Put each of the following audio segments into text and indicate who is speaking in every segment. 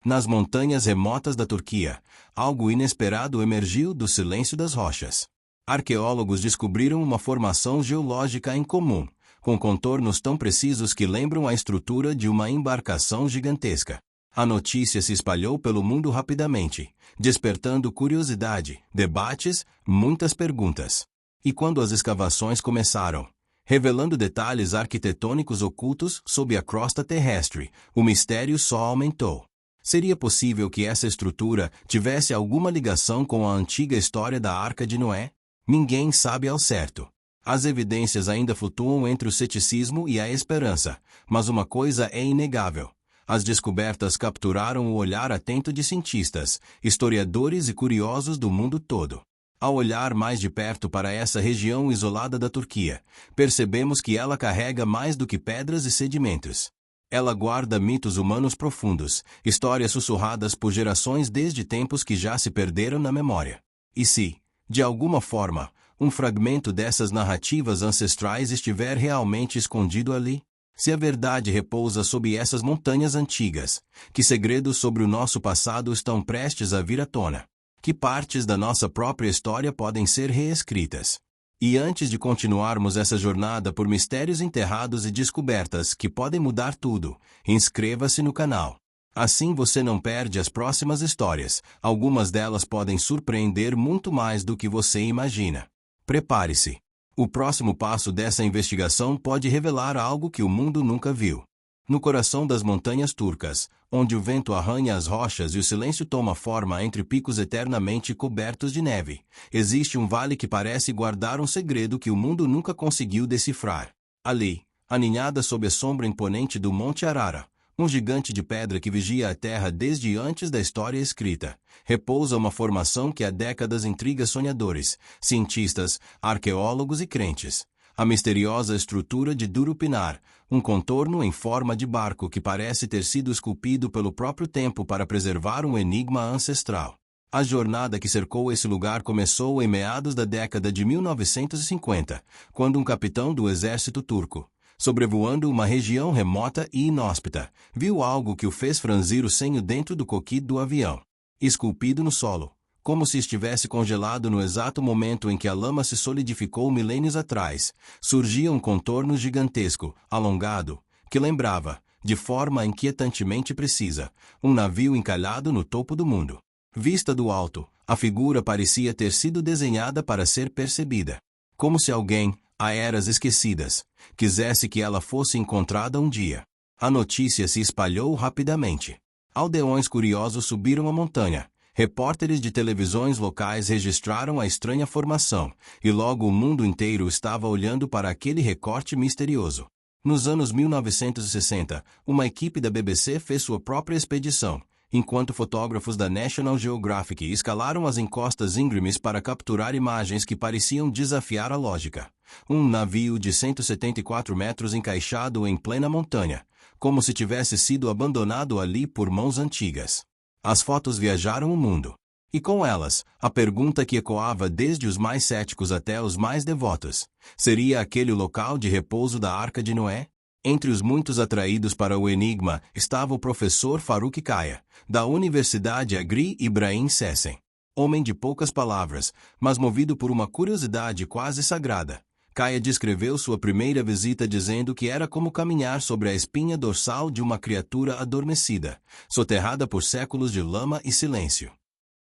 Speaker 1: Nas montanhas remotas da Turquia, algo inesperado emergiu do silêncio das rochas. Arqueólogos descobriram uma formação geológica incomum, com contornos tão precisos que lembram a estrutura de uma embarcação gigantesca. A notícia se espalhou pelo mundo rapidamente, despertando curiosidade, debates, muitas perguntas. E quando as escavações começaram, revelando detalhes arquitetônicos ocultos sob a crosta terrestre, o mistério só aumentou. Seria possível que essa estrutura tivesse alguma ligação com a antiga história da Arca de Noé? Ninguém sabe ao certo. As evidências ainda flutuam entre o ceticismo e a esperança, mas uma coisa é inegável. As descobertas capturaram o olhar atento de cientistas, historiadores e curiosos do mundo todo. Ao olhar mais de perto para essa região isolada da Turquia, percebemos que ela carrega mais do que pedras e sedimentos. Ela guarda mitos humanos profundos, histórias sussurradas por gerações desde tempos que já se perderam na memória. E se, de alguma forma, um fragmento dessas narrativas ancestrais estiver realmente escondido ali? Se a verdade repousa sob essas montanhas antigas, que segredos sobre o nosso passado estão prestes a vir à tona? Que partes da nossa própria história podem ser reescritas? E antes de continuarmos essa jornada por mistérios enterrados e descobertas que podem mudar tudo, inscreva-se no canal. Assim você não perde as próximas histórias, algumas delas podem surpreender muito mais do que você imagina. Prepare-se. O próximo passo dessa investigação pode revelar algo que o mundo nunca viu. No coração das montanhas turcas, onde o vento arranha as rochas e o silêncio toma forma entre picos eternamente cobertos de neve, existe um vale que parece guardar um segredo que o mundo nunca conseguiu decifrar. Ali, aninhada sob a sombra imponente do Monte Arara, um gigante de pedra que vigia a terra desde antes da história escrita, repousa uma formação que há décadas intriga sonhadores, cientistas, arqueólogos e crentes. A misteriosa estrutura de Durupinar, um contorno em forma de barco que parece ter sido esculpido pelo próprio tempo para preservar um enigma ancestral. A jornada que cercou esse lugar começou em meados da década de 1950, quando um capitão do exército turco, sobrevoando uma região remota e inóspita, viu algo que o fez franzir o senho dentro do cockpit do avião. Esculpido no solo, como se estivesse congelado no exato momento em que a lama se solidificou milênios atrás, surgia um contorno gigantesco, alongado, que lembrava, de forma inquietantemente precisa, um navio encalhado no topo do mundo. Vista do alto, a figura parecia ter sido desenhada para ser percebida. Como se alguém, há eras esquecidas, quisesse que ela fosse encontrada um dia. A notícia se espalhou rapidamente. Aldeões curiosos subiram a montanha. Repórteres de televisões locais registraram a estranha formação, e logo o mundo inteiro estava olhando para aquele recorte misterioso. Nos anos 1960, uma equipe da BBC fez sua própria expedição, enquanto fotógrafos da National Geographic escalaram as encostas íngremes para capturar imagens que pareciam desafiar a lógica. Um navio de 174 metros encaixado em plena montanha, como se tivesse sido abandonado ali por mãos antigas. As fotos viajaram o mundo. E com elas, a pergunta que ecoava desde os mais céticos até os mais devotos: seria aquele o local de repouso da Arca de Noé? Entre os muitos atraídos para o enigma estava o professor Faruk Kaya, da Universidade Agri Ibrahim Sessen. Homem de poucas palavras, mas movido por uma curiosidade quase sagrada, Kaya descreveu sua primeira visita dizendo que era como caminhar sobre a espinha dorsal de uma criatura adormecida, soterrada por séculos de lama e silêncio.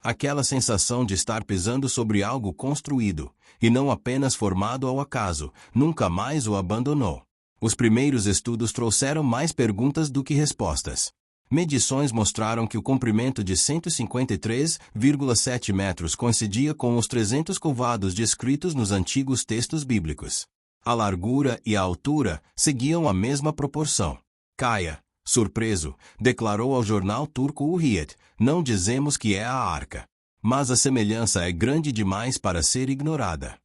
Speaker 1: Aquela sensação de estar pisando sobre algo construído, e não apenas formado ao acaso, nunca mais o abandonou. Os primeiros estudos trouxeram mais perguntas do que respostas. Medições mostraram que o comprimento de 153,7 metros coincidia com os 300 covados descritos nos antigos textos bíblicos. A largura e a altura seguiam a mesma proporção. Kaya, surpreso, declarou ao jornal turco Hurriyet: "Não dizemos que é a arca, mas a semelhança é grande demais para ser ignorada."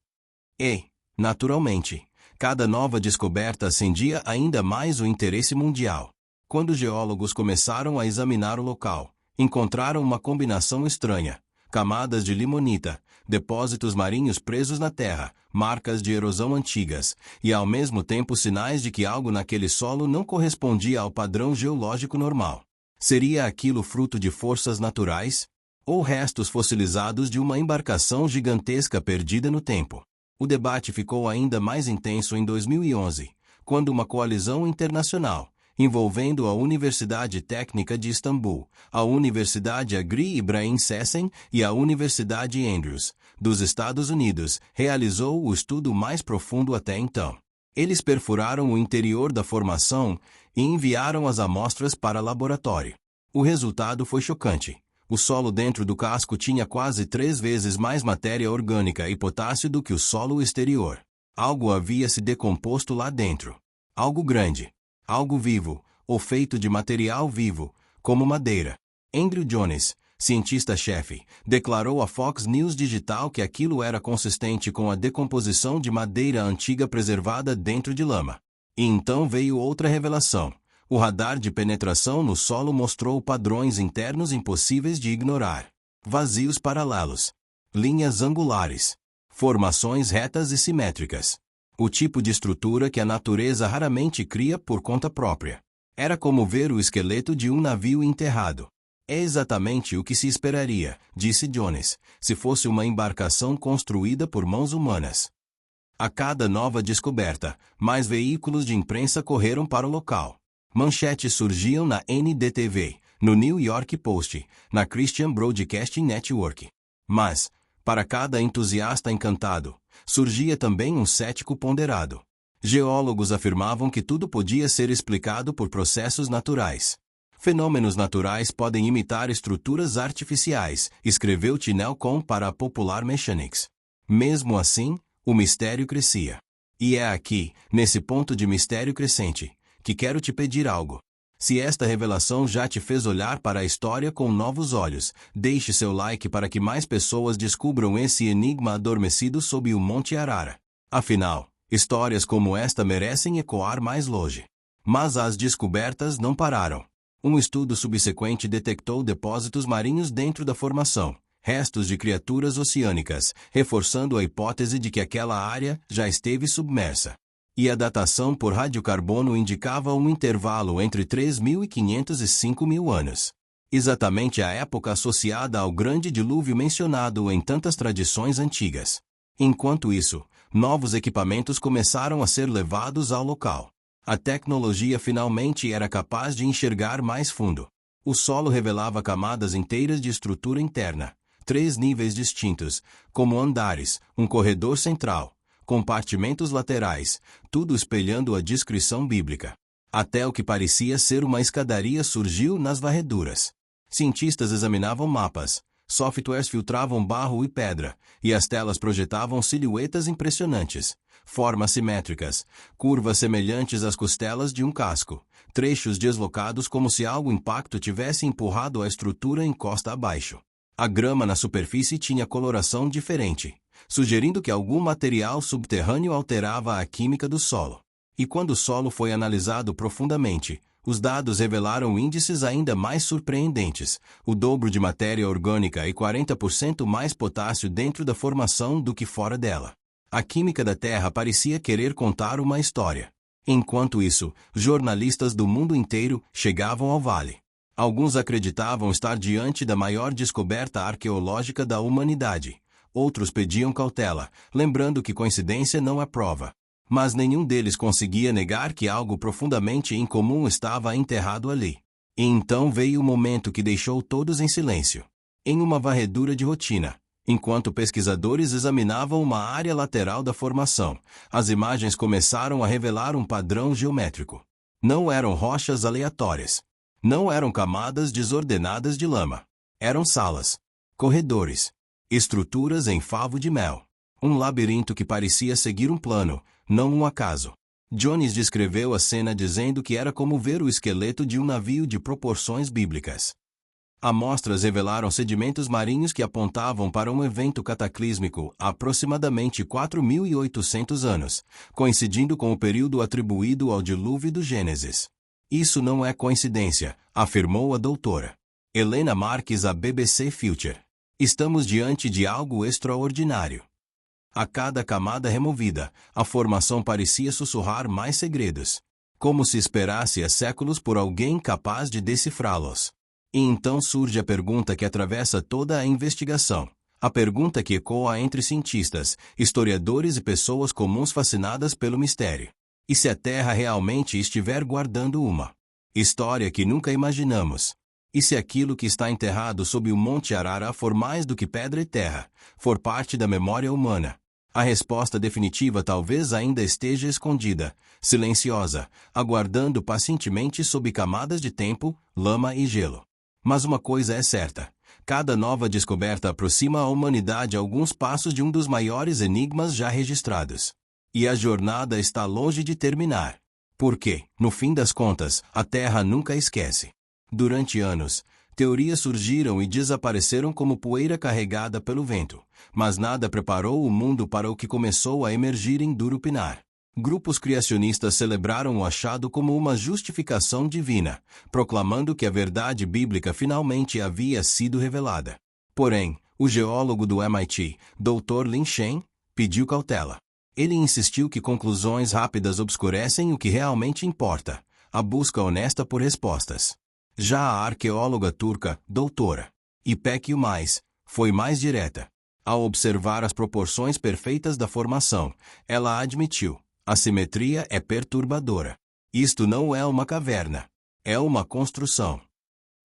Speaker 1: E, naturalmente, cada nova descoberta acendia ainda mais o interesse mundial. Quando geólogos começaram a examinar o local, encontraram uma combinação estranha: camadas de limonita, depósitos marinhos presos na terra, marcas de erosão antigas, e ao mesmo tempo sinais de que algo naquele solo não correspondia ao padrão geológico normal. Seria aquilo fruto de forças naturais? Ou restos fossilizados de uma embarcação gigantesca perdida no tempo? O debate ficou ainda mais intenso em 2011, quando uma coalizão internacional, envolvendo a Universidade Técnica de Istambul, a Universidade Agri Ibrahim Sessen e a Universidade Andrews, dos Estados Unidos, realizou o estudo mais profundo até então. Eles perfuraram o interior da formação e enviaram as amostras para laboratório. O resultado foi chocante. O solo dentro do casco tinha quase 3 vezes mais matéria orgânica e potássio do que o solo exterior. Algo havia se decomposto lá dentro. Algo grande. Algo vivo, ou feito de material vivo, como madeira. Andrew Jones, cientista-chefe, declarou à Fox News Digital que aquilo era consistente com a decomposição de madeira antiga preservada dentro de lama. E então veio outra revelação. O radar de penetração no solo mostrou padrões internos impossíveis de ignorar. Vazios paralelos. Linhas angulares. Formações retas e simétricas. O tipo de estrutura que a natureza raramente cria por conta própria. Era como ver o esqueleto de um navio enterrado. É exatamente o que se esperaria, disse Jones, se fosse uma embarcação construída por mãos humanas. A cada nova descoberta, mais veículos de imprensa correram para o local. Manchetes surgiam na NDTV, no New York Post, na Christian Broadcasting Network. Mas, para cada entusiasta encantado, surgia também um cético ponderado. Geólogos afirmavam que tudo podia ser explicado por processos naturais. Fenômenos naturais podem imitar estruturas artificiais, escreveu Tinel Kohn para a Popular Mechanics. Mesmo assim, o mistério crescia. E é aqui, nesse ponto de mistério crescente, que quero te pedir algo. Se esta revelação já te fez olhar para a história com novos olhos, deixe seu like para que mais pessoas descubram esse enigma adormecido sob o Monte Arara. Afinal, histórias como esta merecem ecoar mais longe. Mas as descobertas não pararam. Um estudo subsequente detectou depósitos marinhos dentro da formação, restos de criaturas oceânicas, reforçando a hipótese de que aquela área já esteve submersa. E a datação por radiocarbono indicava um intervalo entre 3.500 e 5.000 anos. Exatamente a época associada ao grande dilúvio mencionado em tantas tradições antigas. Enquanto isso, novos equipamentos começaram a ser levados ao local. A tecnologia finalmente era capaz de enxergar mais fundo. O solo revelava camadas inteiras de estrutura interna, 3 níveis distintos, como andares, um corredor central, compartimentos laterais, tudo espelhando a descrição bíblica. Até o que parecia ser uma escadaria surgiu nas varreduras. Cientistas examinavam mapas, softwares filtravam barro e pedra, e as telas projetavam silhuetas impressionantes, formas simétricas, curvas semelhantes às costelas de um casco, trechos deslocados como se algo impacto tivesse empurrado a estrutura em costa abaixo. A grama na superfície tinha coloração diferente, sugerindo que algum material subterrâneo alterava a química do solo. E quando o solo foi analisado profundamente, os dados revelaram índices ainda mais surpreendentes, o dobro de matéria orgânica e 40% mais potássio dentro da formação do que fora dela. A química da Terra parecia querer contar uma história. Enquanto isso, jornalistas do mundo inteiro chegavam ao vale. Alguns acreditavam estar diante da maior descoberta arqueológica da humanidade. Outros pediam cautela, lembrando que coincidência não é prova. Mas nenhum deles conseguia negar que algo profundamente incomum estava enterrado ali. E então veio o momento que deixou todos em silêncio. Em uma varredura de rotina, enquanto pesquisadores examinavam uma área lateral da formação, as imagens começaram a revelar um padrão geométrico. Não eram rochas aleatórias. Não eram camadas desordenadas de lama. Eram salas, corredores, estruturas em favo de mel. Um labirinto que parecia seguir um plano, não um acaso. Jones descreveu a cena dizendo que era como ver o esqueleto de um navio de proporções bíblicas. Amostras revelaram sedimentos marinhos que apontavam para um evento cataclísmico há aproximadamente 4.800 anos, coincidindo com o período atribuído ao dilúvio do Gênesis. Isso não é coincidência, afirmou a doutora Helena Marques à BBC Future. Estamos diante de algo extraordinário. A cada camada removida, a formação parecia sussurrar mais segredos. como se esperasse há séculos por alguém capaz de decifrá-los. E então surge a pergunta que atravessa toda a investigação. A pergunta que ecoa entre cientistas, historiadores e pessoas comuns fascinadas pelo mistério. E se a Terra realmente estiver guardando uma história que nunca imaginamos? E se aquilo que está enterrado sob o Monte Arara for mais do que pedra e terra, for parte da memória humana? A resposta definitiva talvez ainda esteja escondida, silenciosa, aguardando pacientemente sob camadas de tempo, lama e gelo. Mas uma coisa é certa. Cada nova descoberta aproxima a humanidade alguns passos de um dos maiores enigmas já registrados. E a jornada está longe de terminar. Porque, no fim das contas, a Terra nunca esquece. Durante anos, teorias surgiram e desapareceram como poeira carregada pelo vento, mas nada preparou o mundo para o que começou a emergir em Durupinar. Grupos criacionistas celebraram o achado como uma justificação divina, proclamando que a verdade bíblica finalmente havia sido revelada. Porém, o geólogo do MIT, Dr. Lin Shen, pediu cautela. Ele insistiu que conclusões rápidas obscurecem o que realmente importa, a busca honesta por respostas. Já a arqueóloga turca, doutora İpek Yılmaz, foi mais direta. Ao observar as proporções perfeitas da formação, ela admitiu: a simetria é perturbadora. Isto não é uma caverna. É uma construção.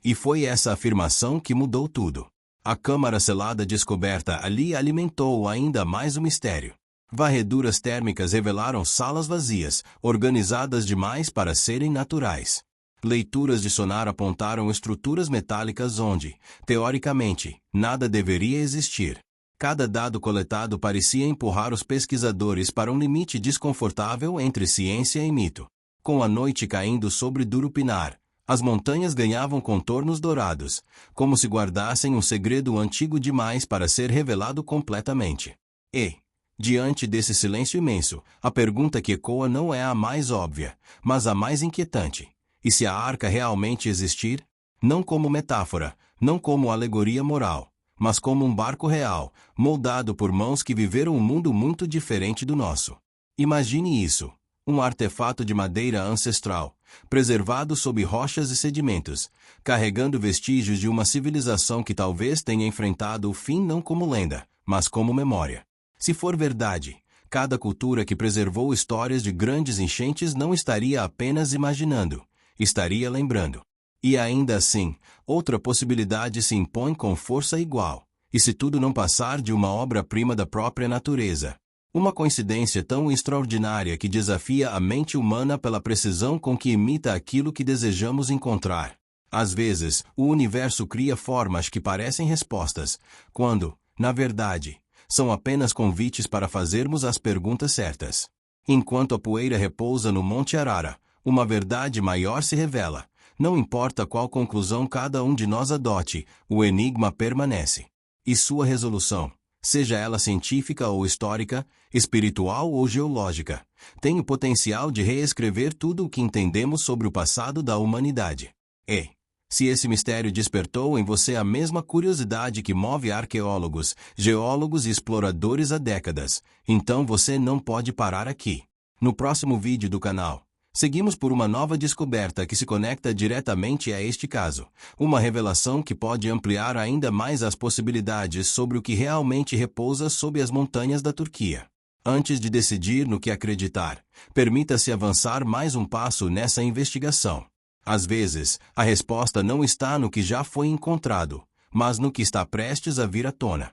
Speaker 1: E foi essa afirmação que mudou tudo. A câmara selada descoberta ali alimentou ainda mais o mistério. Varreduras térmicas revelaram salas vazias, organizadas demais para serem naturais. Leituras de sonar apontaram estruturas metálicas onde, teoricamente, nada deveria existir. Cada dado coletado parecia empurrar os pesquisadores para um limite desconfortável entre ciência e mito. Com a noite caindo sobre Durupinar, as montanhas ganhavam contornos dourados, como se guardassem um segredo antigo demais para ser revelado completamente. E, diante desse silêncio imenso, a pergunta que ecoa não é a mais óbvia, mas a mais inquietante. E se a arca realmente existir? Não como metáfora, não como alegoria moral, mas como um barco real, moldado por mãos que viveram um mundo muito diferente do nosso. Imagine isso, um artefato de madeira ancestral, preservado sob rochas e sedimentos, carregando vestígios de uma civilização que talvez tenha enfrentado o fim não como lenda, mas como memória. Se for verdade, cada cultura que preservou histórias de grandes enchentes não estaria apenas imaginando, estaria lembrando. E ainda assim, outra possibilidade se impõe com força igual. E se tudo não passar de uma obra-prima da própria natureza? Uma coincidência tão extraordinária que desafia a mente humana pela precisão com que imita aquilo que desejamos encontrar. Às vezes, o universo cria formas que parecem respostas, quando, na verdade, são apenas convites para fazermos as perguntas certas. Enquanto a poeira repousa no Monte Arara, uma verdade maior se revela. Não importa qual conclusão cada um de nós adote, o enigma permanece. E sua resolução, seja ela científica ou histórica, espiritual ou geológica, tem o potencial de reescrever tudo o que entendemos sobre o passado da humanidade. E, se esse mistério despertou em você a mesma curiosidade que move arqueólogos, geólogos e exploradores há décadas, então você não pode parar aqui. No próximo vídeo do canal, seguimos por uma nova descoberta que se conecta diretamente a este caso, uma revelação que pode ampliar ainda mais as possibilidades sobre o que realmente repousa sob as montanhas da Turquia. Antes de decidir no que acreditar, permita-se avançar mais um passo nessa investigação. Às vezes, a resposta não está no que já foi encontrado, mas no que está prestes a vir à tona.